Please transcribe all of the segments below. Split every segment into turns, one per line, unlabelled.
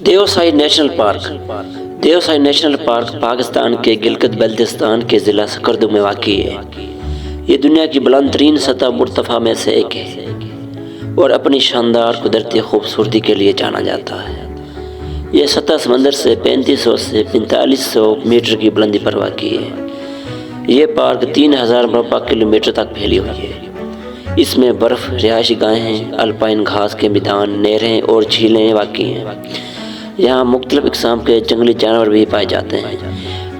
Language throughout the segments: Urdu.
Deosai national park Deosai national park Pakistan کے گلگت بلتستان کے ضلع سکردو میں واقع ہے۔ یہ دنیا کی بلند ترین سطح مرتفع میں سے ایک ہے اور اپنی شاندار قدرتی خوبصورتی کے لیے جانا جاتا ہے۔ یہ سطح سمندر سے 3500 سے 4500 میٹر کی بلندی پر واقع ہے۔ یہ پارک 3000 مربع کلومیٹر تک پھیلی ہوئی ہے۔ اس میں برف، رہائشی گاہیں، الپائن گھاس کے میدان، نہریں اور جھیلیں واقع ہیں۔ یہاں مختلف اقسام کے جنگلی جانور بھی پائے جاتے ہیں،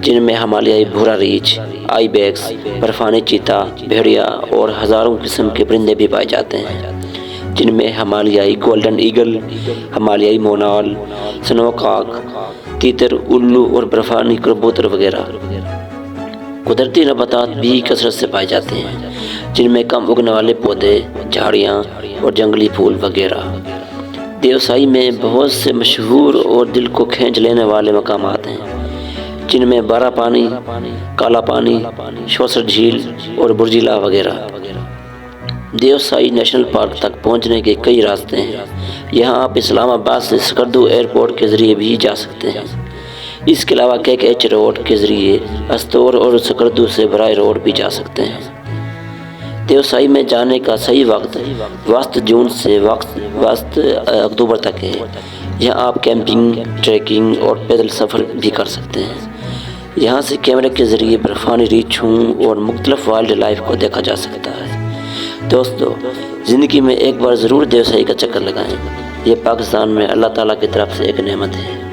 جن میں ہمالیائی بھورا ریچھ، آئی بیکس، برفانی چیتا، بھیڑیا اور ہزاروں قسم کے پرندے بھی پائے جاتے ہیں، جن میں ہمالیائی گولڈن ایگل، ہمالیائی مونال، سنو کاک، تیتر، الو اور برفانی کبوتر وغیرہ۔ قدرتی نباتات بھی کثرت سے پائے جاتے ہیں، جن میں کم اگنے والے پودے، جھاڑیاں اور جنگلی پھول وغیرہ۔ دیوسائی میں بہت سے مشہور اور دل کو کھینچ لینے والے مقامات ہیں، جن میں بارہ پانی، کالا پانی، شوسر جھیل اور برجیلا وغیرہ۔ دیوسائی نیشنل پارک تک پہنچنے کے کئی راستے ہیں۔ یہاں آپ اسلام آباد سے سکردو ایئرپورٹ کے ذریعے بھی جا سکتے ہیں۔ اس کے علاوہ KKH روڈ کے ذریعے استور اور سکردو سے براہ روڈ بھی جا سکتے ہیں۔ دیوسائی میں جانے کا صحیح وقت وسط جون سے وسط اکتوبر تک ہے۔ یہاں آپ کیمپنگ، ٹریکنگ اور پیدل سفر بھی کر سکتے ہیں۔ یہاں سے کیمرے کے ذریعے برفانی ریچھوں اور مختلف وائلڈ لائف کو دیکھا جا سکتا ہے۔ دوستو، زندگی میں ایک بار ضرور دیوسائی کا چکر لگائیں۔ یہ پاکستان میں اللہ تعالیٰ کی طرف سے ایک نعمت ہے۔